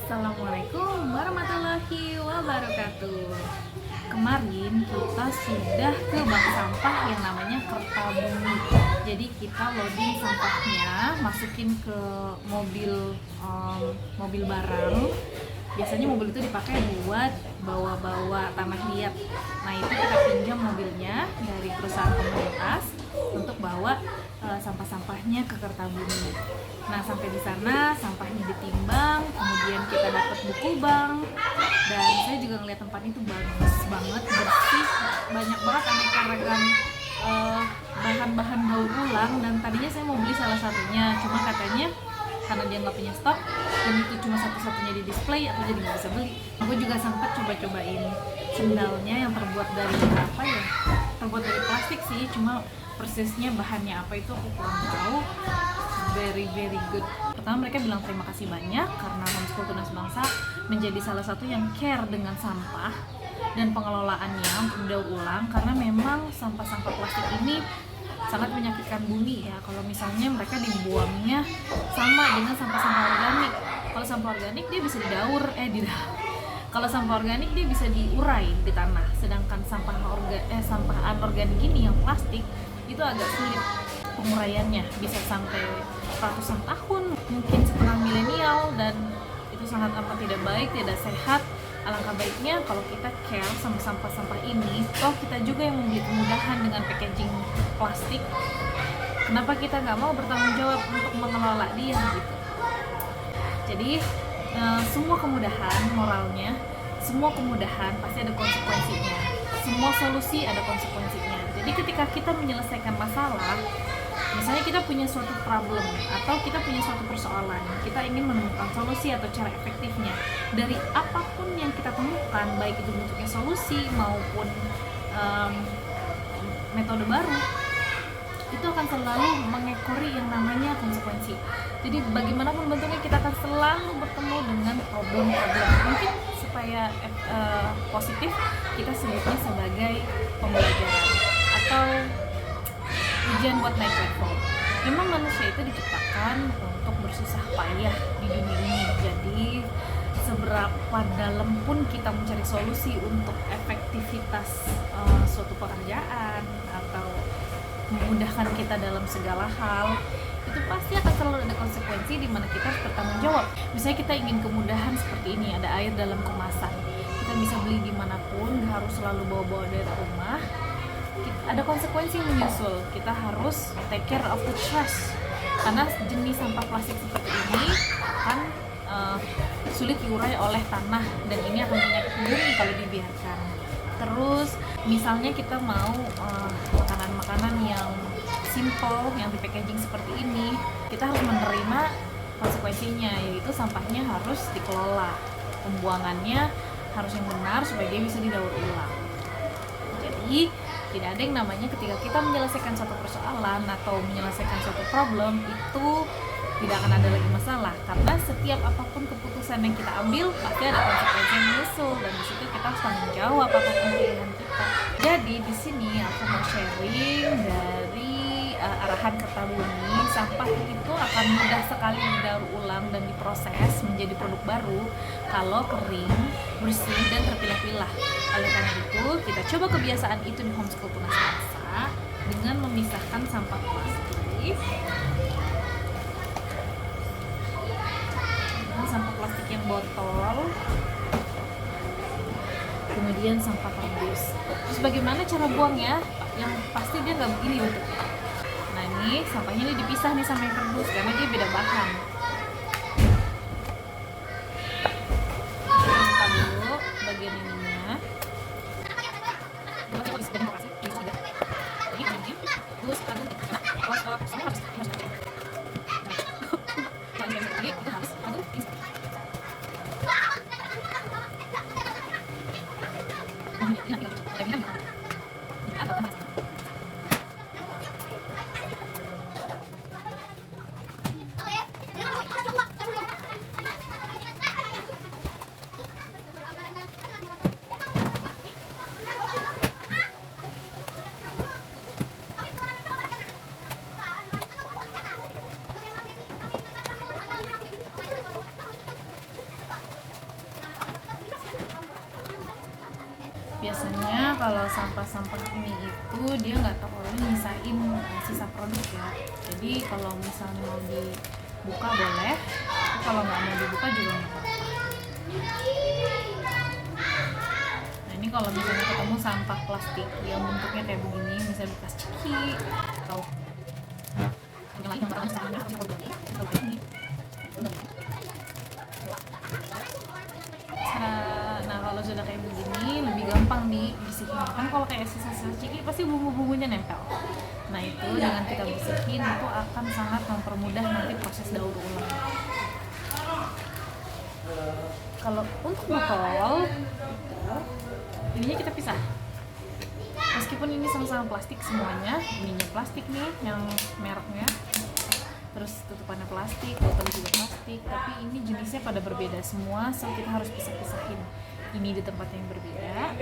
Assalamualaikum warahmatullahi wabarakatuh. Kemarin kita sudah ke bank sampah yang namanya Kertabumi. Jadi kita loading sampahnya, masukin ke mobil barang. Biasanya mobil itu dipakai buat bawa-bawa tanah liat. Nah itu kita pinjam mobilnya dari perusahaan komunitas untuk bawa sampah-sampahnya ke Kertabumi. Nah sampai di sana sampahnya ditimbang, kemudian kita dapat buku bank, dan saya juga ngeliat tempat itu bagus banget, bersih, banyak banget aneka ragam bahan-bahan daur ulang. Dan tadinya saya mau beli salah satunya, cuma katanya karena dia nggak punya stok dan itu cuma satu-satunya di display, aku jadi nggak bisa beli. Aku juga sempat coba-cobain sendalnya yang terbuat dari apa ya, terbuat dari plastik sih, cuma persisnya bahannya apa itu aku kurang tahu. Very good. Pertama mereka bilang terima kasih banyak karena Homeschool Tunas Bangsa menjadi salah satu yang care dengan sampah dan pengelolaannya untuk daur ulang, karena memang sampah-sampah plastik ini sangat menyakitkan bumi ya. Kalau misalnya mereka dibuangnya sama dengan sampah-sampah organik. Kalau sampah organik dia bisa kalau sampah organik dia bisa diurai di tanah, sedangkan sampah anorganik ini yang plastik itu agak sulit penguraiannya, bisa sampai ratusan tahun, mungkin setengah milenial, dan itu sangat amat tidak baik, tidak sehat. Alangkah baiknya kalau kita care sama sampah-sampah ini, toh kita juga yang memberi kemudahan dengan packaging plastik, kenapa kita nggak mau bertanggung jawab untuk mengelola dia gitu. Jadi semua kemudahan moralnya, semua kemudahan pasti ada konsekuensinya, semua solusi ada konsekuensinya. Jadi ketika kita menyelesaikan masalah, misalnya kita punya suatu problem atau kita punya suatu persoalan, kita ingin menemukan solusi atau cara efektifnya dari apapun yang kita temukan, baik itu bentuknya solusi maupun metode baru, itu akan selalu mengekori yang namanya konsekuensi. Jadi bagaimanapun bentuknya kita akan selalu bertemu dengan problem. Mungkin supaya positif kita sebutnya sebagai pembelajaran atau ujian buat naik level. Memang manusia itu diciptakan untuk bersusah payah di dunia ini. Jadi seberapa dalam pun kita mencari solusi untuk efektivitas suatu pekerjaan atau memudahkan kita dalam segala hal, itu pasti akan selalu ada konsekuensi di mana kita harus bertanggung jawab. Misalnya kita ingin kemudahan seperti ini, ada air dalam kemasan, kita bisa beli dimanapun, nggak harus selalu bawa-bawa dari rumah. Ada konsekuensi yang menyusul, kita harus take care of the trash, karena jenis sampah plastik seperti ini kan sulit diurai oleh tanah, dan ini akan menyakiti bumi kalau dibiarkan. Terus misalnya kita mau makanan-makanan yang simple, yang di packaging seperti ini, kita harus menerima konsekuensinya, yaitu sampahnya harus dikelola, pembuangannya harus yang benar supaya dia bisa didaur ulang. Jadi tidak ada yang namanya ketika kita menyelesaikan suatu persoalan atau menyelesaikan suatu problem itu tidak akan ada lagi masalah, karena setiap apapun keputusan yang kita ambil pasti ada konsekuensi yang menyusul, dan di situ kita harus tanggung jawab apapun pilihan kita. Jadi di sini aku mau sharing dari arahan Kertabumi, sampah itu akan mudah sekali didaur ulang dan diproses menjadi produk baru kalau kering, bersih, dan terpilah-pilah. Oleh karena itu, kita coba kebiasaan itu di Homeschool Tunas Bangsa dengan memisahkan sampah plastik. Sampah plastik yang botol, kemudian sampah kardus. Terus bagaimana cara buangnya? Yang pasti dia nggak begini bentuknya. Nah ini sampahnya ini dipisah nih sama yang kardus karena dia beda bahan. Kita dulu bagian ininya. Terus Biasanya kalau sampah-sampah ini itu dia nggak terlalu nyisain sisa produk ya. Jadi kalau misalnya mau dibuka boleh, tapi kalau nggak mau dibuka juga nggak apa-apa. Nah ini kalau misalnya ketemu sampah plastik yang bentuknya kayak begini, misalnya bekas ciki atau yang lain yang nggak misalnya nah kalau sudah kayak begini lebih gampang dibersihin. Kan kalau kayak sisa-sisa ciki pasti bumbu-bumbunya nempel. Nah itu dengan kita bersihin itu akan sangat mempermudah nanti proses daur ulang. Kalau untuk botol ininya kita pisah. Meskipun ini sama-sama plastik semuanya, ininya plastik nih yang mereknya, terus tutupannya plastik, botol juga plastik, tapi ini jenisnya pada berbeda semua, so kita harus pisah-pisahin ini di tempat yang berbeda.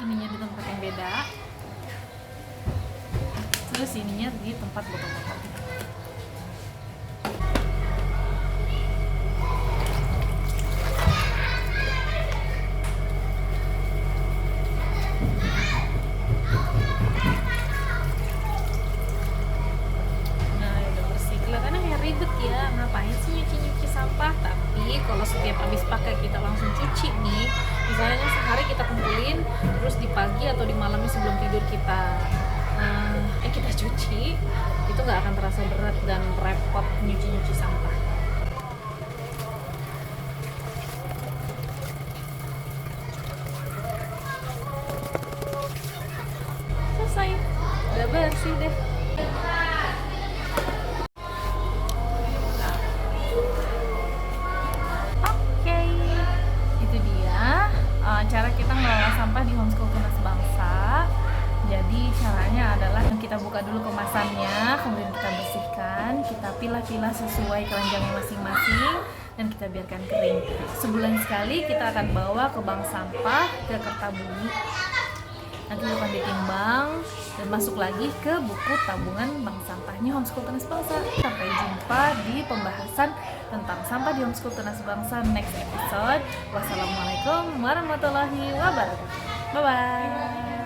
Ininya di tempat yang beda, terus ininya di tempat botol-botol. Ribet ya, ngapain sih nyuci-nyuci sampah? Tapi kalau setiap habis pakai kita langsung cuci nih, misalnya sehari kita kumpulin, terus di pagi atau di malamnya sebelum tidur kita cuci, itu nggak akan terasa berat dan repot nyuci-nyuci sampah. Selesai, udah bersih deh. Cara kita mengelola sampah di Homeschool Tunas Bangsa. Jadi caranya adalah kita buka dulu kemasannya, kemudian kita bersihkan, kita pilah-pilah sesuai keranjangnya masing-masing, dan kita biarkan kering. Sebulan sekali kita akan bawa ke bank sampah, ke Kertabumi. Nanti akan ditimbang dan masuk lagi ke buku tabungan bank sampahnya Homeschool Tunas Bangsa. Sampai jumpa di pembahasan tentang sampah di Homeschool Tunas Bangsa next episode. Wassalamualaikum warahmatullahi wabarakatuh. Bye bye.